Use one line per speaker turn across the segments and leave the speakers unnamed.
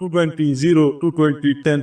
220, 0, 220, 10,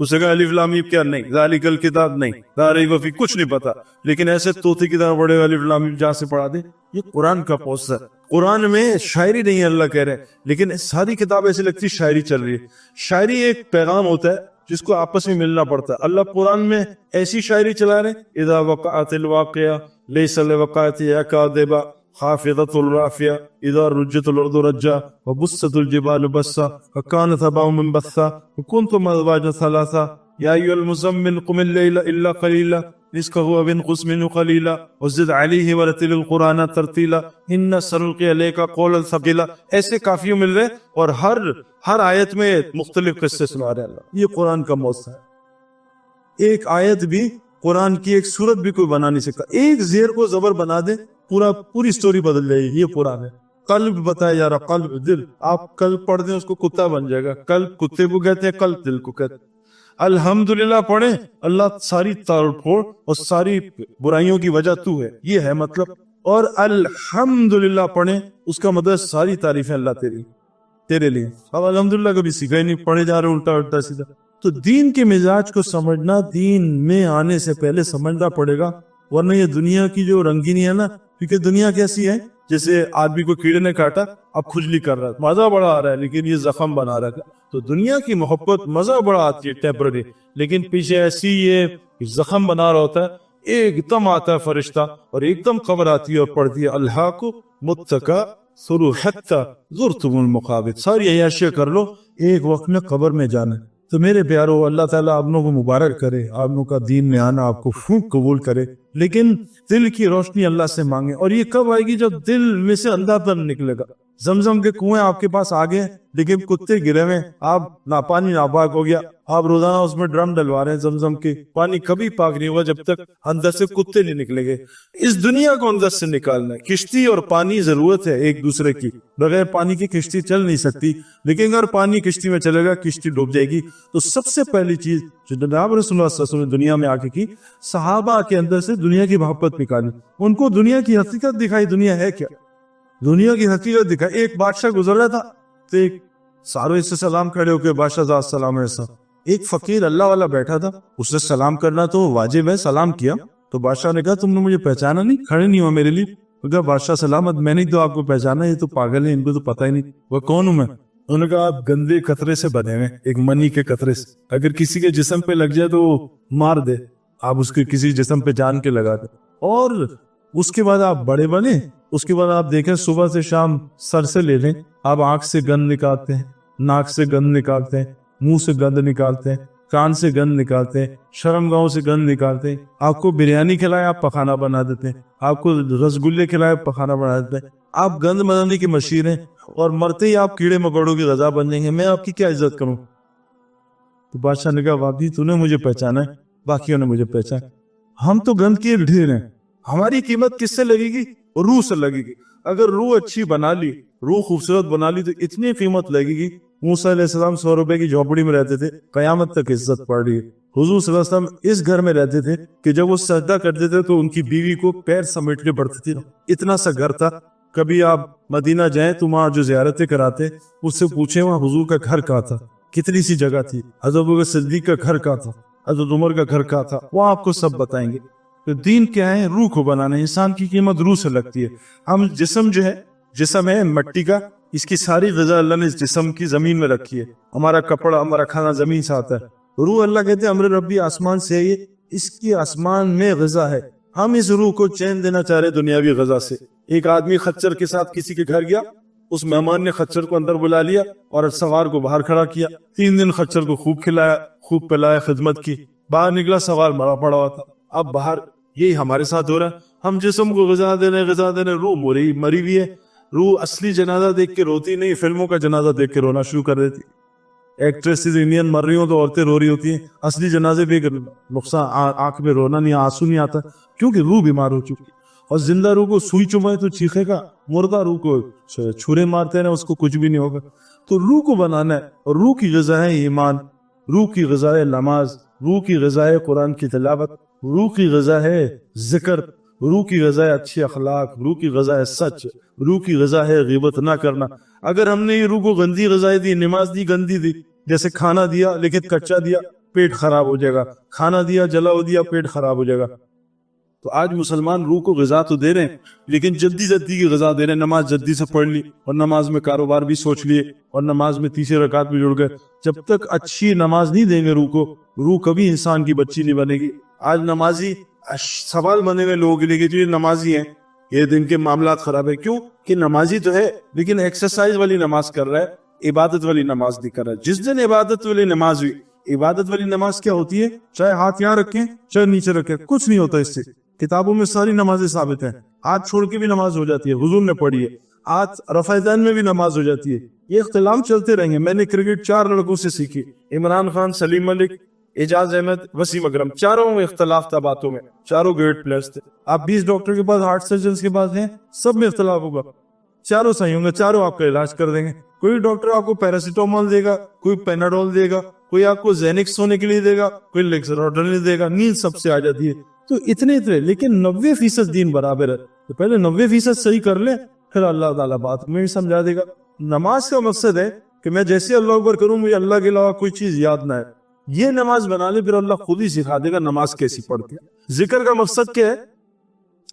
اسے کہا الف لام میم کیا؟ نہیں. ذالک الکتاب نہیں. لا ریب فیہ کچھ نہیں پتا. لیکن ایسے طوطے کی طرح بڑے الف لام میم جہاں سے پڑھا دے. یہ قرآن کا پوسٹر. قرآن میں شاعری نہیں اللہ کہہ رہے ہیں، لیکن ساری کتاب ایسی لگتی شاعری چل رہی ہے. شاعری ایک پیغام ہوتا ہے جس کو آپس میں ملنا پڑتا ہے. اللہ قرآن میں ایسی شاعری چلا رہے ہیں، اذا وقعت الواقعہ لیس لوقعتها کاذبہ خافضۃ رافعہ اذا رجت الارض رجا وبست الجبال بسا وكانت هباء منبثا وكنتم ازواجا ثلاثا يا ايها المزمل قم الليل الا قليلا نصفه او انقص منه قليلا وزد عليه ورتل القرآن ترتیلا ان سنلقي عليك قولا ثقيلا. ایسے کافیوں مل رہے اور ہر آیت میں مختلف قصے سنا رہے اللہ. یہ قرآن کا موضوع ہے. ایک آیت بھی قرآن کی ایک سورت بھی کوئی بنا نہیں سکتا. ایک زیر کو زبر بنا دے پوری سٹوری بدل جائے گی. یہ قرآن ہے. قلب بتایا جا رہا، قلب دل. آپ قلب پڑھ دیں اس کو کتا بن جائے گا. قلب کتے کو کہتے ہیں، قلب دل کو کہتے ہیں. الحمدللہ پڑھیں، اللہ ساری توڑ پھوڑ اور ساری برائیوں کی وجہ تو ہے، یہ ہے مطلب. اور الحمدللہ پڑھیں اس کا مطلب ساری تعریفیں اللہ تیرے لیے. اب الحمدللہ کبھی سیکھا ہی نہیں، پڑھے جا رہے الٹا سیدھا. تو دین کے مزاج کو سمجھنا، دین میں آنے سے پہلے سمجھنا پڑے گا، ورنہ یہ دنیا کی جو رنگینی ہے نا، کیونکہ دنیا کیسی ہے جیسے آدمی کو کیڑے نے کاٹا، اب کھجلی کر رہا ہے، مزہ بڑا آ رہا ہے لیکن یہ زخم بنا رہا ہے. تو دنیا کی محبت مزہ بڑا آتی ہے ٹیمپرری، لیکن پیچھے ایسی یہ زخم بنا رہا ہوتا ہے. ایک دم آتا ہے فرشتہ اور ایک دم خبر آتی ہے اور پڑھتی ہے الحاق متکا سرو حتی زرتم المقابر. ساری عیاشیاں کر لو، ایک وقت میں قبر میں جانا ہے. تو میرے پیارو، اللہ تعالیٰ آپ لوگوں کو مبارک کرے، آپ لوگوں کا دین میں آنا آپ کو خوب قبول کرے. لیکن دل کی روشنی اللہ سے مانگے. اور یہ کب آئے گی؟ جب دل میں سے اندھا پن نکلے گا. زمزم کے کنویں آپ کے پاس آگے لیکن کتے گرے ہوئے، آپ پانی ناپاک ہو گیا، آپ روزانہ اس میں ڈرم ڈلوا رہے ہیں. زمزم کے پانی کبھی پاک نہیں ہوگا جب تک اندر سے کتے نہیں نکلے گے. اس دنیا کو اندر سے نکالنا ہے. کشتی اور پانی ضرورت ہے ایک دوسرے کی، بغیر پانی کی کشتی چل نہیں سکتی. لیکن اگر پانی کشتی میں چلے گا کشتی ڈوب جائے گی. تو سب سے پہلی چیز جو جناب رسول اللہ صلی اللہ علیہ وسلم نے دنیا میں آ کے کی، صحابہ کے اندر سے دنیا کی محبت نکالی. ان کو دنیا کی حقیقت دکھائی، دنیا ہے کیا، دنیا کی حقیقت دکھائی. ایک بادشاہ گزر رہا تھا تو ایک سارے سے سلام کھڑے ہو کے بادشاہ ذات سلام ایسا. ایک فقیر اللہ والا بیٹھا تھا، اس نے سلام کرنا تو واجب ہے، سلام کیا. تو بادشاہ نے کہا تم نے مجھے پہچانا نہیں، کھڑے نہیں ہو میرے لیے. کہا بادشاہ سلامت، میں نہیں تو آپ کو پہچانا، یہ تو پاگل ہے، ان کو تو پتہ ہی نہیں وہ کون ہوں میں. انہوں نے کہا آپ گندے قطرے سے بنے ہوئے، ایک منی کے قطرے سے. اگر کسی کے جسم پہ لگ جائے تو مار دے، آپ اس کے کسی جسم پہ جان کے لگا دے. اور اس کے بعد آپ بڑے بنے. اس کے بعد آپ دیکھیں صبح سے شام سر سے لے لیں، آپ آنکھ سے گند نکالتے ہیں، ناک سے گند نکالتے ہیں، منہ سے گند نکالتے ہیں، کان سے گند نکالتے ہیں، شرم گاہوں سے گند نکالتے ہیں. آپ کو بریانی کھلائے آپ پخانہ بنا دیتے ہیں، آپ کو رسگلے کھلائے پخانہ بنا دیتے ہیں. آپ گند بنانے کی مشیر ہیں اور مرتے ہی آپ کیڑے مکوڑوں کی غذا بن جائیں گے. میں آپ کی کیا عزت کروں؟ تو بادشاہ نے کہا واقعی تو نے مجھے پہچانا ہے، باقیوں نے مجھے پہچانا. ہم تو گند کے ڈھیر ہیں. ہماری قیمت کس سے لگے گی؟ روح سے لگے گی. اگر روح اچھی بنا لی، روح خوبصورت بنا لی تو اتنی قیمت لگے گی. موسیٰ علیہ السلام 100 روپے کی جھونپڑی میں رہتے تھے، قیامت تک عزت پڑ رہی ہے. حضور صلی اللہ علیہ وسلم اس گھر میں رہتے تھے کہ جب وہ سجدہ کرتے تھے تو ان کی بیوی کو پیر سمیٹ کے پڑتے تھے. اتنا سا گھر تھا. کبھی آپ مدینہ جائیں تو وہاں جو زیارتیں کراتے اس سے پوچھیں وہاں حضور کا گھر کہاں تھا، کتنی سی جگہ تھی، حضرت ابوبکر صدیق کا گھر کہاں تھا، حضرت عمر کا گھر کہاں تھا، وہ آپ کو سب بتائیں گے. تو دین کیا ہے؟ روح کو بنانا. انسان کی قیمت روح سے لگتی ہے. ہم جسم جو ہے، جسم ہے مٹی کا، اس کی ساری غذا اللہ نے اس جسم کی زمین میں رکھی ہے. ہمارا کپڑا، ہمارا کھانا زمین سے آتا ہے. روح اللہ کہتے ہیں امر ربی آسمان سے ہے، یہ اس کی آسمان میں غذا ہے. ہم اس روح کو چین دینا چاہ رہے دنیاوی غذا سے. ایک آدمی خچر کے ساتھ کسی کے گھر گیا، اس مہمان نے خچر کو اندر بلا لیا اور سوار کو باہر کھڑا کیا. 3 دن خچر کو خوب کھلایا، خوب پلایا، خدمت کی. باہر نکلا سوار مرا پڑا ہوا تھا. اب باہر یہی ہمارے ساتھ ہو رہا ہے. ہم جسم کو غذا دینے، روح مری ہوئی ہے. روح اصلی جنازہ دیکھ کے روتی نہیں، فلموں کا جنازہ دیکھ کے رونا شروع کر دیتی. ایکٹریسز انڈین مر رہی ہوں تو عورتیں رو رہی ہوتی ہیں. اصلی جنازے بھی نقصان، آنکھ میں رونا نہیں، آنسو نہیں آتا، کیونکہ روح بیمار ہو چکی. اور زندہ روح کو سوئی چمائے تو چیخے گا، مردہ روح کو چھرے مارتے ہیں اس کو کچھ بھی نہیں ہوگا. تو روح کو بنانا ہے. اور روح کی غذا ہے ایمان، روح کی غذا ہے نماز، روح کی غذا ہے قرآن کی تلاوت، روح کی غذا ہے ذکر، روح کی غذا ہے اچھے اخلاق، روح کی غذا ہے سچ، روح کی غذا ہے غیبت نہ کرنا. اگر ہم نے یہ روح کو گندی غذائیں دی، نماز دی گندی دی، جیسے کھانا دیا لیکن کچا دیا، پیٹ خراب ہو جائے گا، کھانا دیا جلاؤ دیا پیٹ خراب ہو جائے گا. تو آج مسلمان روح کو غذا تو دے رہے ہیں لیکن جلدی کی غذا دے رہے ہیں. نماز جلدی سے پڑھ لی اور نماز میں کاروبار بھی سوچ لیے اور نماز میں تیسرے رکعت میں جڑ گئے. جب تک اچھی نماز نہیں دیں گے روح کو، روح کبھی انسان کی بچی نہیں بنے گی. آج نمازی سوال بنے ہوئے لوگوں کے لیے کہ جو یہ نمازی ہیں یہ دن کے معاملات خراب ہے. کیوں کہ نمازی تو ہے لیکن ایکسرسائز والی نماز کر رہا ہے، عبادت والی نماز نہیں کر رہا ہے. جس دن عبادت والی نماز ہوئی، عبادت والی نماز کیا ہوتی ہے؟ چاہے ہاتھ یہاں رکھیں چاہے نیچے رکھیں، کچھ نہیں ہوتا اس سے. کتابوں میں ساری نمازیں ثابت ہیں. ہاتھ چھوڑ کے بھی نماز ہو جاتی ہے، حضور نے پڑھی ہے. ہاتھ رفع دین میں بھی نماز ہو جاتی ہے. یہ اختلاف چلتے رہیں گے. میں نے کرکٹ 4 لڑکوں سے سیکھی، عمران خان، سلیم ملک، اعجاز احمد، وسیم اکرم. چاروں میں اختلاف تھا باتوں میں، چاروں گریٹ پلیئرز تھے. آپ 20 ڈاکٹر کے پاس، ہارٹ سرجنز کے پاس ہیں، سب میں اختلاف ہوگا. چاروں صحیح ہوں گے، چاروں آپ کا علاج کر دیں گے. کوئی ڈاکٹر آپ کو پیراسیٹامول دے گا، کوئی پیناڈول دے گا، کوئی آپ کو زینکس سونے کے لیے دے گا، کوئی لیکسرڈل دے گا. نیند سب سے آ جاتی ہے. تو اتنے لیکن 90% دین برابر ہے. تو پہلے 90% صحیح کر لیں، پھر اللہ تعالیٰ بات میں سمجھا دے گا. نماز کا مقصد ہے کہ میں جیسے اللہ اکبر کروں مجھے اللہ کے علاوہ کوئی چیز یاد نہ ہے. یہ نماز بنا لے، پھر اللہ خود ہی سکھا دے گا نماز کیسی پڑھتے ہیں. ذکر کا مقصد کیا ہے؟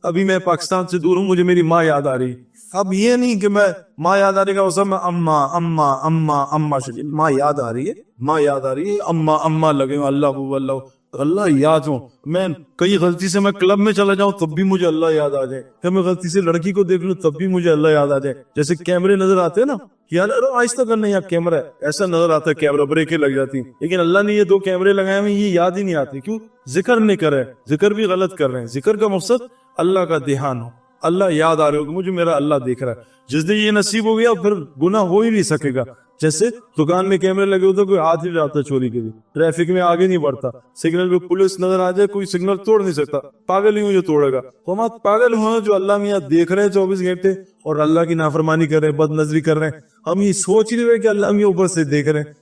ابھی میں پاکستان سے دور ہوں، مجھے میری ماں یاد آ رہی. اب یہ نہیں کہ میں ماں یاد آ رہی کا میں اما اما اما اما شریف، ماں یاد آ رہی ہے، ماں یاد آ رہی ہے، اما اما لگے اللہ اللہ اللہ یاد ہوں. میں کئی غلطی سے میں کلب میں چلا جاؤں تب بھی مجھے اللہ یاد آ جائے. کہ میں غلطی سے لڑکی کو دیکھ لوں تب بھی مجھے اللہ یاد آ جائے. جیسے کیمرے نظر آتے ہیں نا، یار آہستہ کرنا، یا کیمرہ ہے ایسا نظر آتا ہے، کیمرہ بریکیں لگ جاتی ہیں. لیکن اللہ نے یہ 2 کیمرے لگائے ہوئے، یہ یاد ہی نہیں آتی. کیوں؟ ذکر نہیں کر رہے، ذکر بھی غلط کر رہے ہیں. ذکر کا مقصد اللہ کا دھیان ہو، اللہ یاد آ رہے ہو کہ مجھے میرا اللہ دیکھ رہا ہے. جس دن یہ نصیب ہو گیا پھر گناہ ہو ہی نہیں سکے گا. جیسے دکان میں کیمرے لگے ہوتے کوئی ہاتھ نہیں ڈالتا چوری کے لیے، ٹریفک میں آگے نہیں بڑھتا، سگنل پہ پولیس نظر آ جائے کوئی سگنل توڑ نہیں سکتا. پاگل ہی ہوں جو توڑے گا. ہم پاگل ہوئے جو اللہ میاں دیکھ رہے ہیں 24 گھنٹے اور اللہ کی نافرمانی کر رہے ہیں، بد نظری کر رہے ہیں. ہم یہ سوچ نہیں رہے کہ اللہ میاں اوپر سے دیکھ رہے ہیں،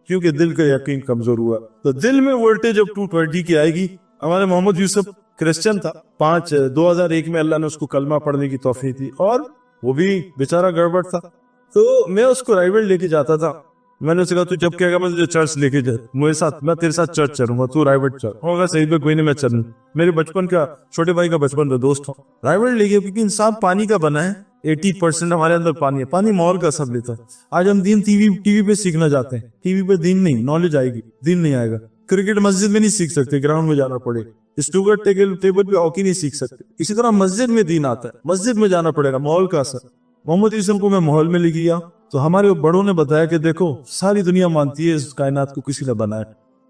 کیونکہ دل کا یقین کمزور ہوا. تو دل میں وولٹیج اب 220 کی آئے گی. ہمارے محمد یوسف کرسچن تھا، 2001 میں اللہ نے اس کو کلمہ پڑھنے کی توفیق دی، اور وہ بھی بیچارہ گڑبڑ تھا. تو میں اس کو رائیوڈ لے کے جاتا تھا. میں نے اسے کہا تو جب کہے گا میں تجھے چرچ لے کے جا، میرے ساتھ، میں تیرے ساتھ چرچ چلوں گا، تو رائیوڈ چل. ہوگا صحیح پہ کوئی نہیں، میں چلوں. میرے بچپن کا، چھوٹے بھائی کا بچپن کا دوست ہوں. رائیوڈ لے کے، کیونکہ انسان پانی کا بنا ہے. 80% ہمارے اندر پانی ہے. پانی ماحول کا سب لیتا ہے. آج ہم دین ٹی وی پہ سیکھنا چاہتے ہیں. ٹی وی پہ دین نہیں، نالج آئے گی، دین نہیں آئے گا. کرکٹ مسجد میں نہیں سیکھ سکتے، گراؤنڈ میں جانا پڑے. اسٹوگر ٹیبل پہ ہاکی نہیں سیکھ سکتے. اسی طرح مسجد میں دین آتا ہے، مسجد میں جانا پڑے گا، ماحول کا اثر. محمد یوسف کو میں ماحول میں لے گیا تو ہمارے بڑوں نے بتایا کہ دیکھو ساری دنیا مانتی ہے اس کائنات کو کسی نے بنایا،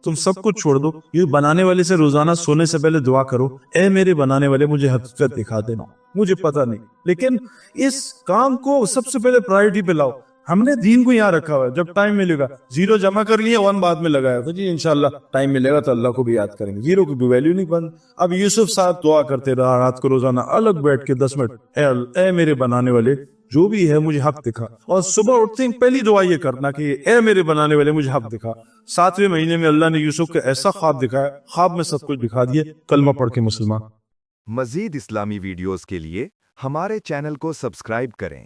تم سب کچھ چھوڑ دو، یہ بنانے والے سے روزانہ سونے سے پہلے دعا کرو، اے میرے بنانے والے مجھے حقیقت دکھا دینا. مجھے پتا نہیں، لیکن اس کام کو سب سے پہلے پرائرٹی پہ لاؤ. ہم نے دین کو یہاں رکھا ہوا ہے، جب ٹائم ملے گا 0 جمع کر لیے 1 بعد میں لگایا تو جی انشاءاللہ ٹائم ملے گا تو اللہ کو بھی یاد کریں گے. 0 کی بھی ویلیو نہیں بند. اب یوسف صاحب دعا کرتے رہا رات کو روزانہ الگ بیٹھ کے 10 منٹ، اے میرے بنانے والے جو بھی ہے مجھے حق دکھا. اور صبح اٹھتے ہیں پہلی دعا یہ کرنا کہ اے میرے بنانے والے مجھے حق دکھا. 7ویں مہینے میں اللہ نے یوسف کو ایسا خواب دکھایا، خواب میں سب کچھ دکھا دیا. کلمہ پڑھ کے مسلمان.
مزید اسلامی ویڈیوز کے لیے ہمارے چینل کو سبسکرائب کریں.